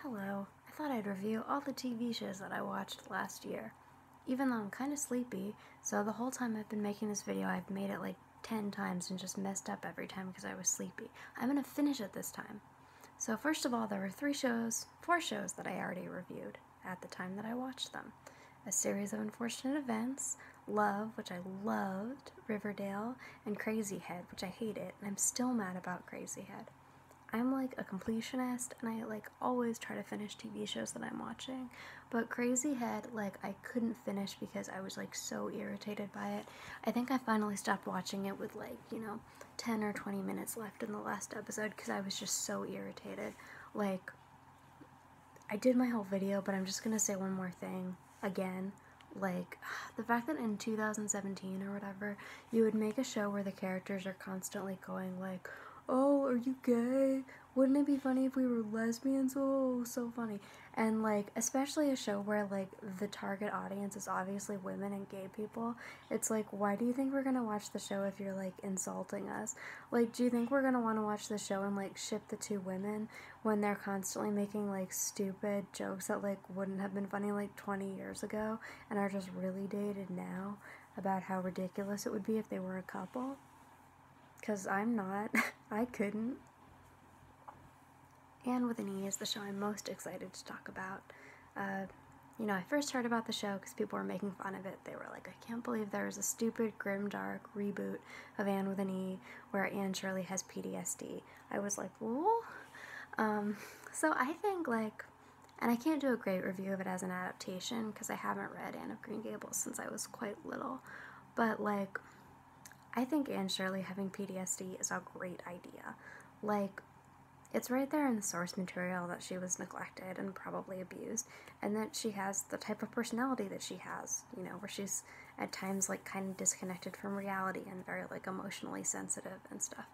Hello. I thought I'd review all the TV shows that I watched last year. Even though I'm kind of sleepy, so the whole time I've been making this video, I've made it like 10 times and just messed up every time because I was sleepy. I'm gonna finish it this time. So first of all, there were four shows that I already reviewed at the time that I watched them. A Series of Unfortunate Events, Love, which I loved, Riverdale, and Crazy Head, which I hated, and I'm still mad about Crazy Head. I'm like a completionist and I like always try to finish TV shows that I'm watching. But Crazy Head, like I couldn't finish because I was like so irritated by it. I think I finally stopped watching it with like, 10 or 20 minutes left in the last episode because I was just so irritated. Like, I did my whole video, but I'm just gonna say one more thing again. Like, the fact that in 2017 or whatever, you would make a show where the characters are constantly going like, oh, are you gay? Wouldn't it be funny if we were lesbians? Oh, so funny. And like, especially a show where like the target audience is obviously women and gay people. It's like, why do you think we're gonna watch the show if you're like insulting us? Like, do you think we're gonna want to watch the show and like ship the two women when they're constantly making like stupid jokes that like wouldn't have been funny like 20 years ago and are just really dated now about how ridiculous it would be if they were a couple? Because I'm not. I couldn't. Anne with an E is the show I'm most excited to talk about. I first heard about the show because people were making fun of it. They were like, I can't believe there was a stupid, grimdark reboot of Anne with an E where Anne Shirley has PTSD. I was like, whoa? So I think, like, and I can't do a great review of it as an adaptation because I haven't read Anne of Green Gables since I was quite little. But, like, I think Anne Shirley having PTSD is a great idea. Like, it's right there in the source material that she was neglected and probably abused, and that she has the type of personality that she has, where she's at times like kind of disconnected from reality and very like emotionally sensitive and stuff.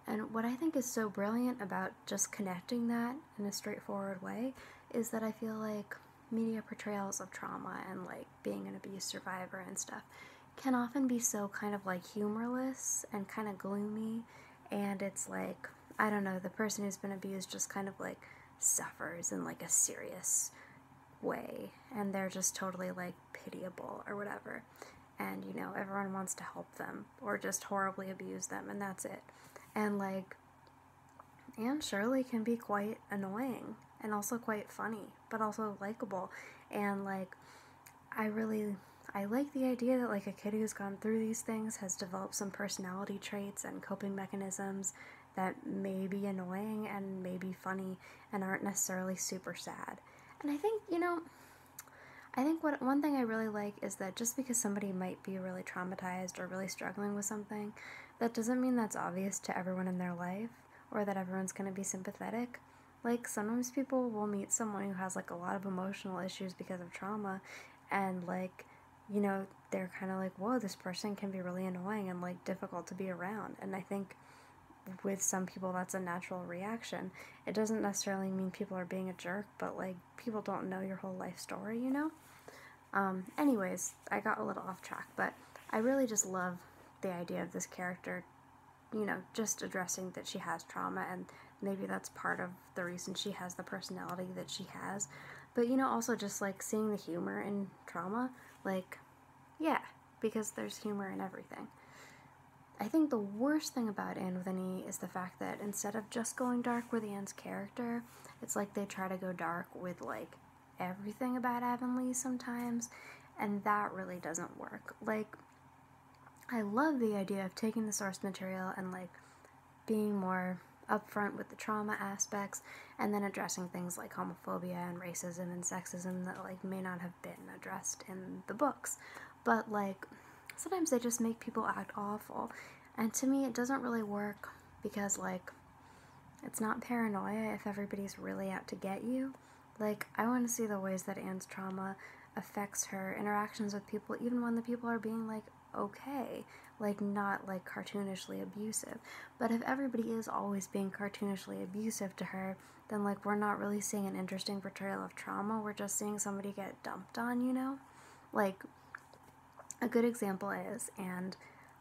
And what I think is so brilliant about just connecting that in a straightforward way is that I feel like media portrayals of trauma and like being an abuse survivor and stuff can often be so kind of like humorless and kind of gloomy, and it's like, I don't know, the person who's been abused just kind of like suffers in like a serious way and they're just totally like pitiable or whatever, and everyone wants to help them or just horribly abuse them and that's it. And like, Anne Shirley can be quite annoying and also quite funny but also likable, and like, I like the idea that like a kid who's gone through these things has developed some personality traits and coping mechanisms that may be annoying and may be funny and aren't necessarily super sad. And I think what one thing I really like is that just because somebody might be really traumatized or really struggling with something, that doesn't mean that's obvious to everyone in their life or that everyone's going to be sympathetic. Like, sometimes people will meet someone who has like a lot of emotional issues because of trauma, and like, they're kind of like, whoa, this person can be really annoying and like difficult to be around. And I think with some people that's a natural reaction. It doesn't necessarily mean people are being a jerk, but like, people don't know your whole life story. Anyways, I got a little off track, but I really just love the idea of this character, just addressing that she has trauma, and maybe that's part of the reason she has the personality that she has. But, also just like seeing the humor in trauma, like, yeah, because there's humor in everything. I think the worst thing about Anne with an E is the fact that instead of just going dark with Anne's character, it's like they try to go dark with like everything about Avonlea sometimes, and that really doesn't work. Like, I love the idea of taking the source material and like being more upfront with the trauma aspects and then addressing things like homophobia and racism and sexism that like may not have been addressed in the books. But like, sometimes they just make people act awful, and to me it doesn't really work because like, it's not paranoia if everybody's really out to get you. Like, I want to see the ways that Anne's trauma affects her interactions with people, even when the people are being like okay, like not like cartoonishly abusive. But if everybody is always being cartoonishly abusive to her, then like, we're not really seeing an interesting portrayal of trauma, we're just seeing somebody get dumped on. Like, a good example is, and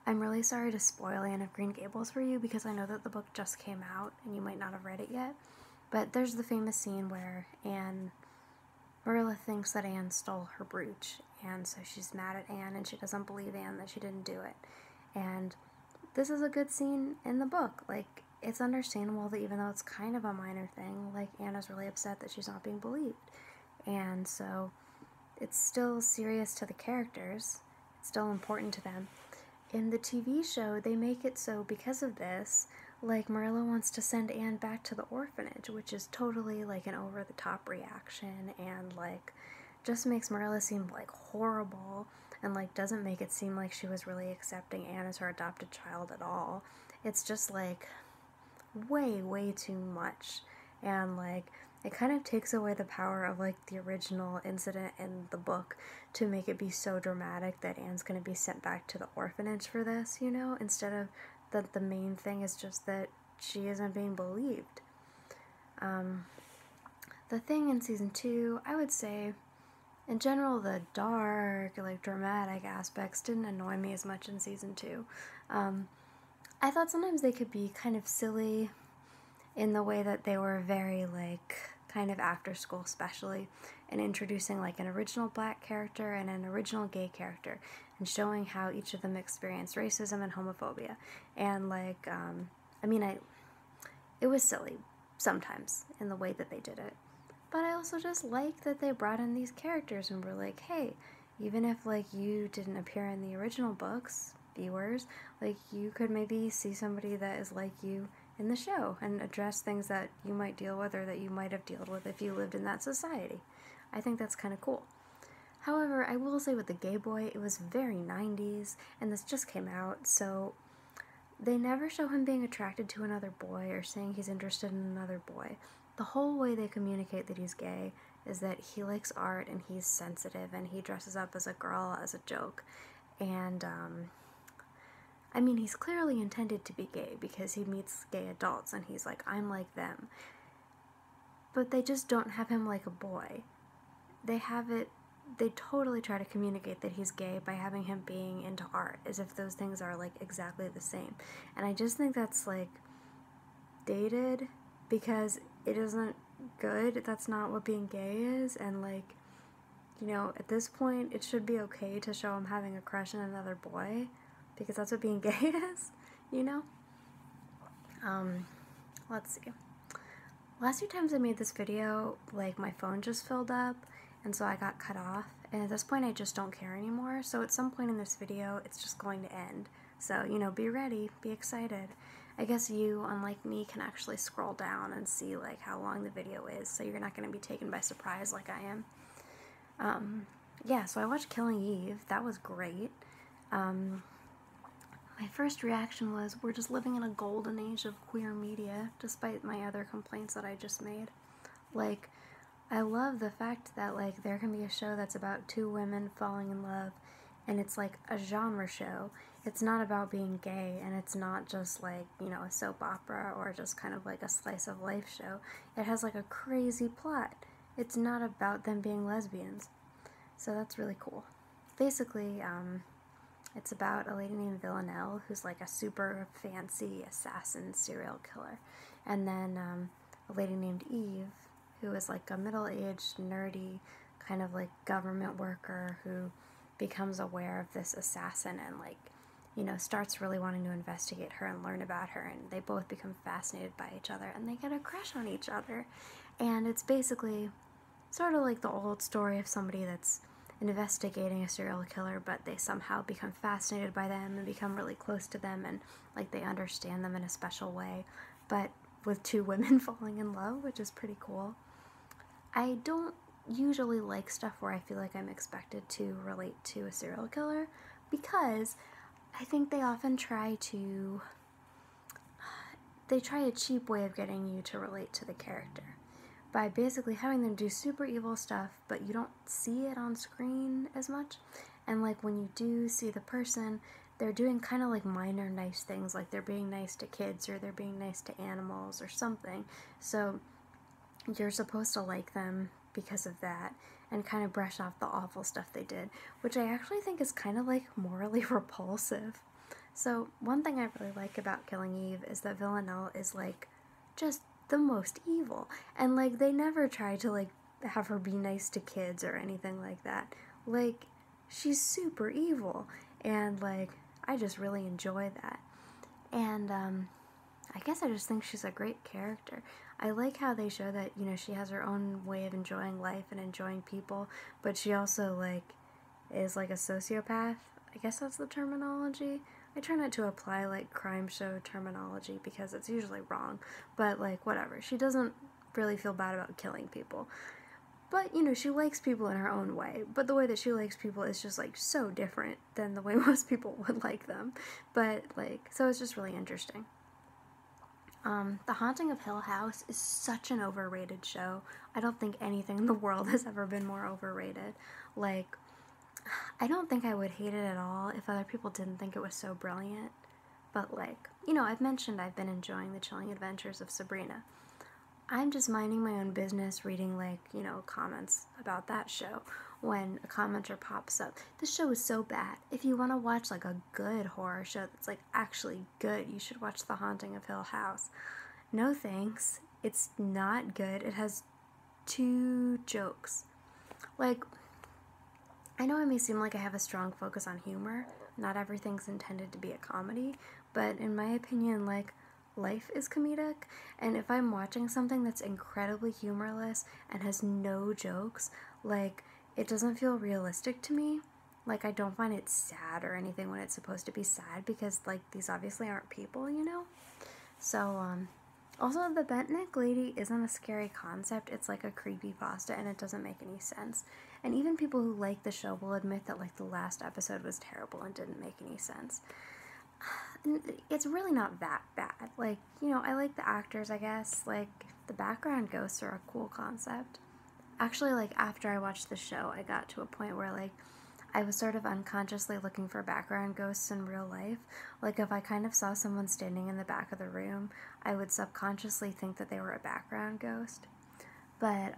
I'm really sorry to spoil Anne of Green Gables for you because I know that the book just came out and you might not have read it yet, But there's the famous scene where Marilla thinks that Anne stole her brooch, and so she's mad at Anne, and she doesn't believe Anne that she didn't do it. And this is a good scene in the book. Like, it's understandable that even though it's kind of a minor thing, like, Anne is really upset that she's not being believed. And so it's still serious to the characters. It's still important to them. In the TV show, they make it so because of this, like, Marilla wants to send Anne back to the orphanage, which is totally, like, an over-the-top reaction, and, like, just makes Marilla seem, like, horrible, and, like, doesn't make it seem like she was really accepting Anne as her adopted child at all. It's just, like, way too much, and, like, it kind of takes away the power of, like, the original incident in the book to make it be so dramatic that Anne's going to be sent back to the orphanage for this, you know, instead of that the main thing is just that she isn't being believed. The thing in season 2, I would say, in general, the dark, like, dramatic aspects didn't annoy me as much in season 2. I thought sometimes they could be kind of silly in the way that they were very, like, kind of after school, especially, and introducing, like, an original black character and an original gay character, and showing how each of them experienced racism and homophobia. And, like, it was silly sometimes in the way that they did it. But I also just like that they brought in these characters and were like, hey, even if, like, you didn't appear in the original books, viewers, like, you could maybe see somebody that is like you in the show and address things that you might deal with or that you might have dealt with if you lived in that society. I think that's kind of cool. However, I will say with the gay boy, it was very 90s, and this just came out, so they never show him being attracted to another boy or saying he's interested in another boy. The whole way they communicate that he's gay is that he likes art and he's sensitive and he dresses up as a girl as a joke. And, he's clearly intended to be gay because he meets gay adults and he's like, I'm like them. But they just don't have him like a boy. They totally try to communicate that he's gay by having him being into art, as if those things are, like, exactly the same. And I just think that's, like, dated, because it isn't good. That's not what being gay is, and, like, you know, at this point, it should be okay to show him having a crush on another boy, because that's what being gay is, you know? Let's see. Last few times I made this video, like, my phone just filled up, and so I got cut off, and at this point I just don't care anymore, so at some point in this video, it's just going to end. So, you know, be ready, be excited. I guess you, unlike me, can actually scroll down and see, like, how long the video is, so you're not going to be taken by surprise like I am. Yeah, so I watched Killing Eve. That was great. My first reaction was, we're just living in a golden age of queer media, despite my other complaints that I just made. Like, I love the fact that, like, there can be a show that's about two women falling in love, and it's, like, a genre show. It's not about being gay, and it's not just, like, you know, a soap opera or just kind of like a slice of life show. It has, like, a crazy plot. It's not about them being lesbians. So that's really cool. Basically, it's about a lady named Villanelle who's, like, a super fancy assassin serial killer. And then a lady named Eve who is, like, a middle-aged, nerdy, kind of, like, government worker who becomes aware of this assassin and, like, you know, starts really wanting to investigate her and learn about her, and they both become fascinated by each other, and they get a crush on each other. And it's basically sort of like the old story of somebody that's investigating a serial killer, but they somehow become fascinated by them and become really close to them, and, like, they understand them in a special way, but with two women falling in love, which is pretty cool. I don't usually like stuff where I feel like I'm expected to relate to a serial killer, because I think they often try a cheap way of getting you to relate to the character by basically having them do super evil stuff, but you don't see it on screen as much. And, like, when you do see the person, they're doing kind of, like, minor nice things, like they're being nice to kids or they're being nice to animals or something. So you're supposed to like them because of that and kind of brush off the awful stuff they did, which I actually think is kind of, like, morally repulsive. So one thing I really like about Killing Eve is that Villanelle is, like, just the most evil. And, like, they never try to, like, have her be nice to kids or anything like that. Like, she's super evil. And, like, I just really enjoy that. And, I guess I just think she's a great character. I like how they show that, you know, she has her own way of enjoying life and enjoying people, but she also, like, is, like, a sociopath. I guess that's the terminology. I try not to apply, like, crime show terminology because it's usually wrong, but, like, whatever. She doesn't really feel bad about killing people. But, you know, she likes people in her own way, but the way that she likes people is just, like, so different than the way most people would like them. But, like, so it's just really interesting. The Haunting of Hill House is such an overrated show. I don't think anything in the world has ever been more overrated. Like, I don't think I would hate it at all if other people didn't think it was so brilliant. But, like, you know, I've mentioned I've been enjoying The Chilling Adventures of Sabrina. I'm just minding my own business reading, like, you know, comments about that show when a commenter pops up. This show is so bad. If you want to watch, like, a good horror show that's, like, actually good, you should watch The Haunting of Hill House. No thanks. It's not good. It has 2 jokes. Like, I know it may seem like I have a strong focus on humor. Not everything's intended to be a comedy, but in my opinion, like, life is comedic, and if I'm watching something that's incredibly humorless and has no jokes, like, it doesn't feel realistic to me. Like, I don't find it sad or anything when it's supposed to be sad because, like, these obviously aren't people, you know? So, also, the Bentnick lady isn't a scary concept. It's like a creepypasta, and it doesn't make any sense. And even people who like the show will admit that, like, the last episode was terrible and didn't make any sense. It's really not that bad. Like, you know, I like the actors, I guess. Like, the background ghosts are a cool concept. Actually, like, after I watched the show, I got to a point where, like, I was sort of unconsciously looking for background ghosts in real life. Like, if I kind of saw someone standing in the back of the room, I would subconsciously think that they were a background ghost. But,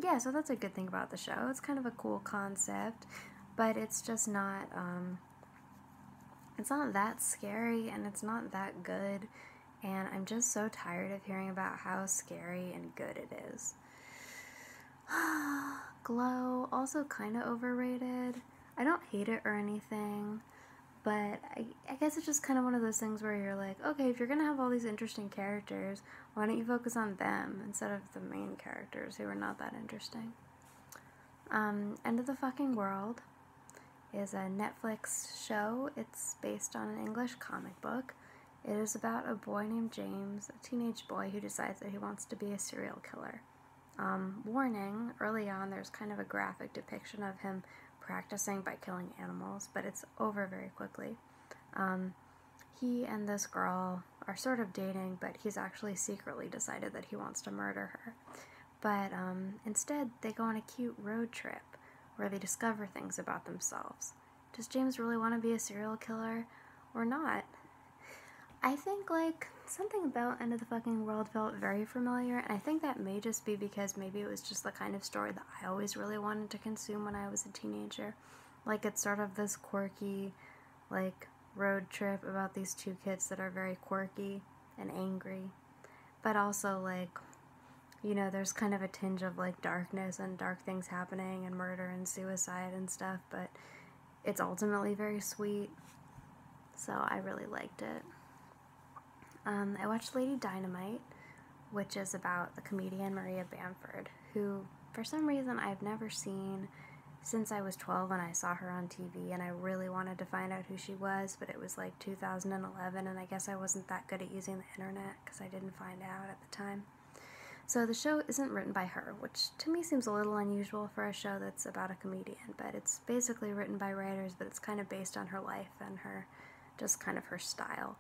yeah, so that's a good thing about the show. It's kind of a cool concept, but it's just not, it's not that scary, and it's not that good, and I'm just so tired of hearing about how scary and good it is. Glow, also kind of overrated. I don't hate it or anything, but I guess it's just kind of one of those things where you're like, okay, if you're gonna have all these interesting characters, why don't you focus on them instead of the main characters who are not that interesting? End of the Fucking World is a Netflix show. It's based on an English comic book. It is about a boy named James, a teenage boy who decides that he wants to be a serial killer. Warning, early on there's kind of a graphic depiction of him practicing by killing animals, but it's over very quickly. He and this girl are sort of dating, but he's actually secretly decided that he wants to murder her. But instead, they go on a cute road trip where they discover things about themselves. Does James really want to be a serial killer or not? I think, like, something about End of the Fucking World felt very familiar, and I think that may just be because maybe it was just the kind of story that I always really wanted to consume when I was a teenager. Like, it's sort of this quirky, like, road trip about these 2 kids that are very quirky and angry, but also, like, you know, there's kind of a tinge of, like, darkness and dark things happening and murder and suicide and stuff, but it's ultimately very sweet, so I really liked it. I watched Lady Dynamite, which is about the comedian Maria Bamford, who, for some reason, I've never seen since I was 12 when I saw her on TV, and I really wanted to find out who she was, but it was like 2011, and I guess I wasn't that good at using the internet because I didn't find out at the time. So the show isn't written by her, which to me seems a little unusual for a show that's about a comedian, but it's basically written by writers, but it's kind of based on her life and her, just kind of her style.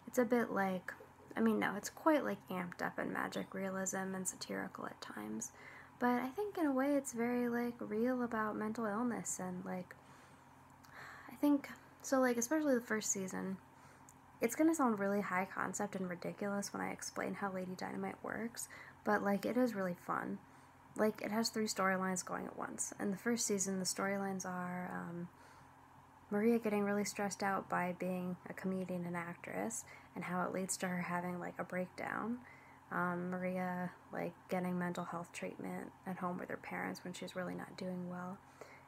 It's a bit like, I mean, no, it's quite like amped up in magic realism and satirical at times, but I think in a way it's very, like, real about mental illness and, like, I think, so, like, especially the first season, it's gonna sound really high concept and ridiculous when I explain how Lady Dynamite works, but, like, it is really fun. Like, it has 3 storylines going at once. In the first season, the storylines are, Maria getting really stressed out by being a comedian and actress, and how it leads to her having, like, a breakdown. Maria, like, getting mental health treatment at home with her parents when she's really not doing well.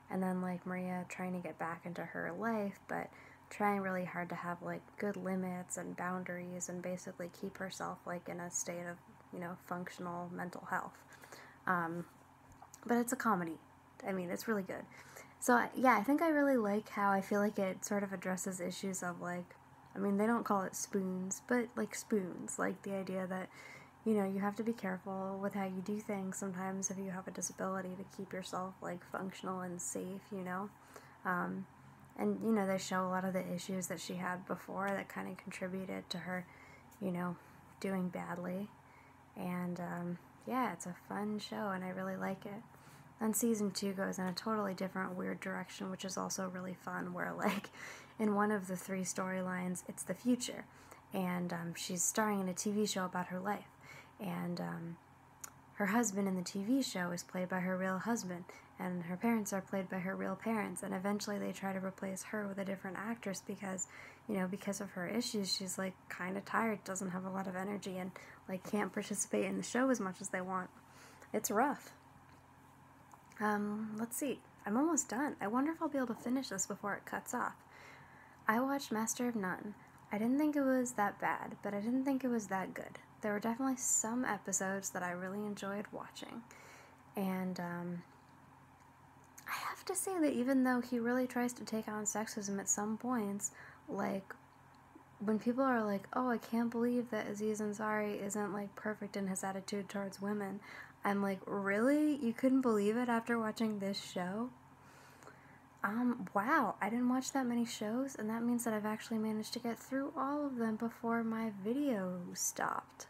And then, like, Maria trying to get back into her life, but trying really hard to have, like, good limits and boundaries and basically keep herself, like, in a state of, functional mental health. But it's a comedy. I mean, it's really good. So, yeah, I think I really like how I feel like it sort of addresses issues of, like, I mean, they don't call it spoons, but, like, spoons. Like, the idea that, you have to be careful with how you do things sometimes if you have a disability to keep yourself, like, functional and safe, And, they show a lot of the issues that she had before that kind of contributed to her, you know, doing badly. And, yeah, it's a fun show, and I really like it. Then season 2 goes in a totally different, weird direction, which is also really fun, where, like, in one of the 3 storylines, it's the future. And she's starring in a TV show about her life. And her husband in the TV show is played by her real husband, and her parents are played by her real parents. And eventually they try to replace her with a different actress because, because of her issues, she's, like, kind of tired, doesn't have a lot of energy, and, like, can't participate in the show as much as they want. It's rough. Let's see. I'm almost done. I wonder if I'll be able to finish this before it cuts off. I watched Master of None. I didn't think it was that bad, but I didn't think it was that good. There were definitely some episodes that I really enjoyed watching. And, I have to say that even though he really tries to take on sexism at some points, like, when people are like, oh, I can't believe that Aziz Ansari isn't, like, perfect in his attitude towards women, I'm like, really? You couldn't believe it after watching this show? Wow, I didn't watch that many shows, and that means that I've actually managed to get through all of them before my video stopped.